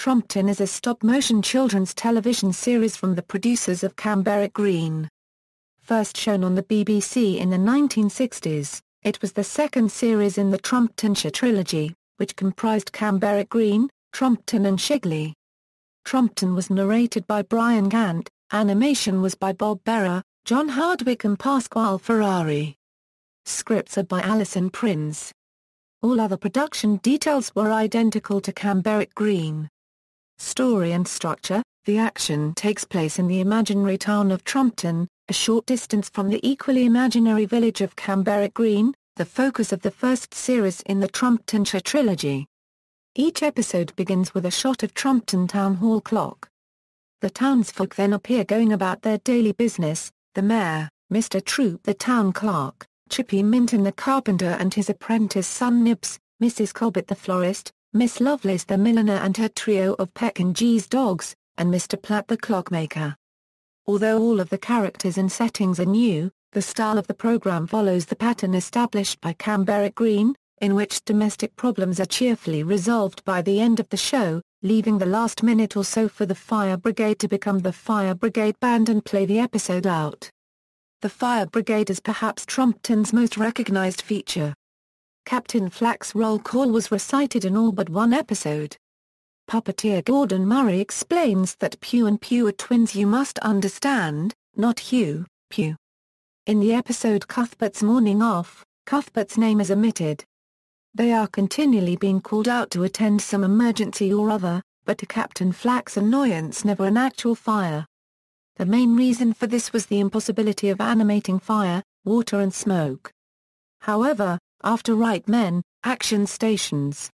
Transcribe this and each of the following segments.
Trumpton is a stop-motion children's television series from the producers of Camberwick Green. First shown on the BBC in the 1960s, it was the second series in the Trumptonshire Trilogy, which comprised Camberwick Green, Trumpton and Chigley. Trumpton was narrated by Brian Cant, animation was by Bob Bura, Hardwick and Pasquale Ferrari. Scripts are by Alison Prince. All other production details were identical to Camberwick Green. Story and structure: the action takes place in the imaginary town of Trumpton, a short distance from the equally imaginary village of Camberwick Green, the focus of the first series in the Trumptonshire Trilogy. Each episode begins with a shot of Trumpton Town Hall clock. The townsfolk then appear going about their daily business: the mayor, Mr. Troop the town clerk, Chippy Minton the carpenter and his apprentice son Nibs, Mrs. Cobbett the florist, Miss Lovelace the milliner and her trio of Peck and G's dogs, and Mr. Platt the clockmaker. Although all of the characters and settings are new, the style of the program follows the pattern established by Camberwick Green, in which domestic problems are cheerfully resolved by the end of the show, leaving the last minute or so for the fire brigade to become the fire brigade band and play the episode out. The fire brigade is perhaps Trumpton's most recognized feature. Captain Flack's roll call was recited in all but one episode. Puppeteer Gordon Murray explains that Pew and Pew are twins, you must understand, not Hugh, Pew. In the episode Cuthbert's Morning Off, Cuthbert's name is omitted. They are continually being called out to attend some emergency or other, but to Captain Flack's annoyance never an actual fire. The main reason for this was the impossibility of animating fire, water and smoke. However, after right men, action stations.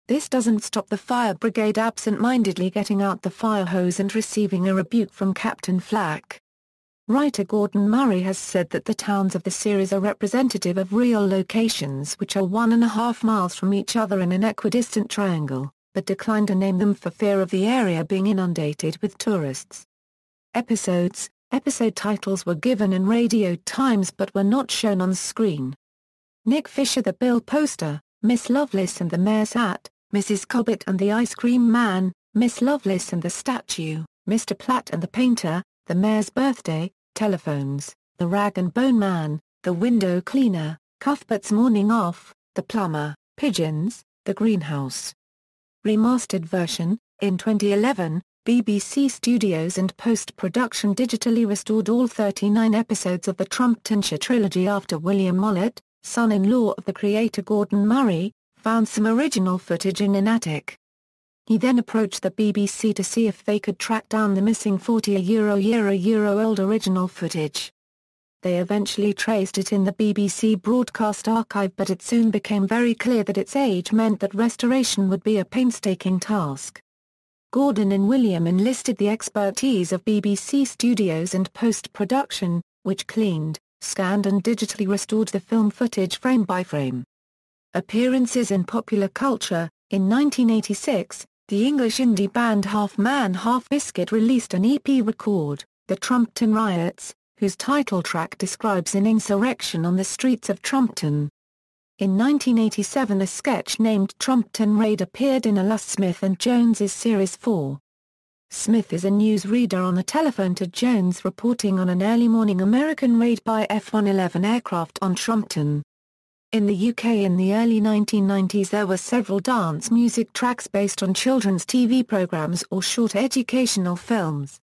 This doesn't stop the fire brigade absent-mindedly getting out the fire hose and receiving a rebuke from Captain Flack. Writer Gordon Murray has said that the towns of the series are representative of real locations which are 1.5 miles from each other in an equidistant triangle, but declined to name them for fear of the area being inundated with tourists. Episode titles were given in radio times but were not shown on screen. Nick Fisher the bill poster, Miss Lovelace and the Mayor's Hat, Mrs. Cobbett and the Ice Cream Man, Miss Lovelace and the Statue, Mr. Platt and the Painter, the Mayor's Birthday, Telephones, the Rag and Bone Man, the Window Cleaner, Cuthbert's Morning Off, the Plumber, Pigeons, the Greenhouse. Remastered version: in 2011, BBC Studios and post-production digitally restored all 39 episodes of the Trumptonshire Trilogy after William Mollett, son-in-law of the creator Gordon Murray, found some original footage in an attic. He then approached the BBC to see if they could track down the missing 40-year-old original footage. They eventually traced it in the BBC broadcast archive, but it soon became very clear that its age meant that restoration would be a painstaking task. Gordon and William enlisted the expertise of BBC Studios and post-production, which cleaned, scanned and digitally restored the film footage frame by frame. Appearances in popular culture: in 1986, the English indie band Half Man Half Biscuit released an EP record, The Trumpton Riots, whose title track describes an insurrection on the streets of Trumpton. In 1987 a sketch named Trumpton Raid appeared in Alas Smith and Jones's Series 4. Smith is a newsreader on the telephone to Jones reporting on an early morning American raid by F-111 aircraft on Trumpton. In the UK in the early 1990s there were several dance music tracks based on children's TV programmes or short educational films.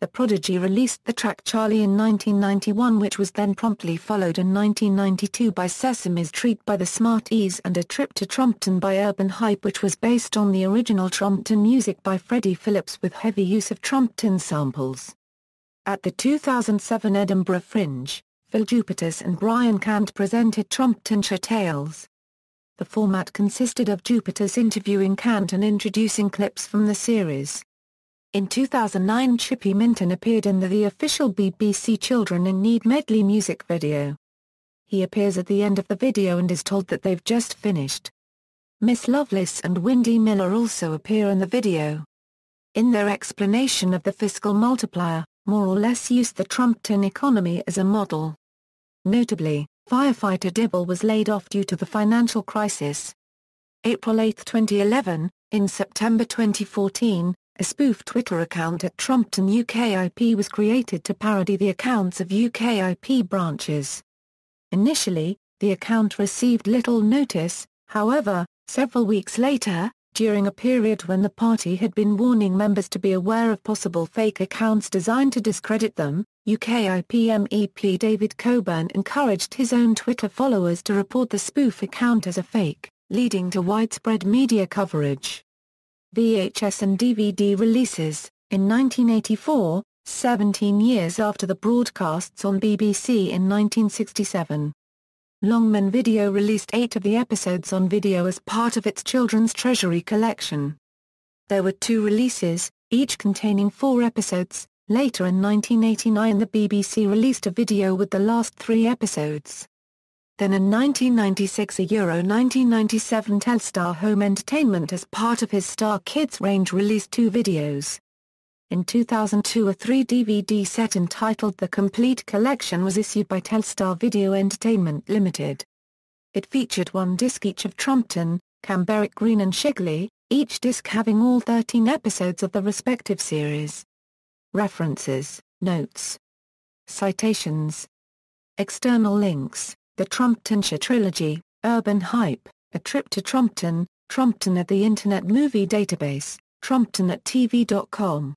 The Prodigy released the track Charlie in 1991, which was then promptly followed in 1992 by Sesame's Treat by the Smarties and A Trip to Trumpton by Urban Hype, which was based on the original Trumpton music by Freddie Phillips with heavy use of Trumpton samples. At the 2007 Edinburgh Fringe, Phil Jupitus and Brian Cant presented Trumptonshire Tales. The format consisted of Jupitus interviewing Cant and introducing clips from the series. In 2009 Chippy Minton appeared in the official BBC Children in Need medley music video. He appears at the end of the video and is told that they've just finished. Miss Lovelace and Windy Miller also appear in the video. In their explanation of the fiscal multiplier, more or less used the Trumpton economy as a model. Notably, firefighter Dibble was laid off due to the financial crisis. April 8, 2011, In September 2014, a spoof Twitter account at Trumpton UKIP was created to parody the accounts of UKIP branches. Initially, the account received little notice, however, several weeks later, during a period when the party had been warning members to be aware of possible fake accounts designed to discredit them, UKIP MEP David Coburn encouraged his own Twitter followers to report the spoof account as a fake, leading to widespread media coverage. VHS and DVD releases. In 1984, 17 years after the broadcasts on BBC in 1967, Longman Video released 8 of the episodes on video as part of its Children's Treasury collection. There were 2 releases, each containing 4 episodes. Later in 1989 the BBC released a video with the last 3 episodes. Then in 1996 1997 Telstar Home Entertainment as part of his Star Kids range released 2 videos. In 2002 a 3-DVD set entitled The Complete Collection was issued by Telstar Video Entertainment Limited. It featured 1 disc each of Trumpton, Camberwick Green and Chigley, each disc having all 13 episodes of the respective series. References, notes, citations. External links. The Trumptonshire Trilogy, Urban Hype, A Trip to Trumpton, Trumpton at the Internet Movie Database, trumpton@tv.com.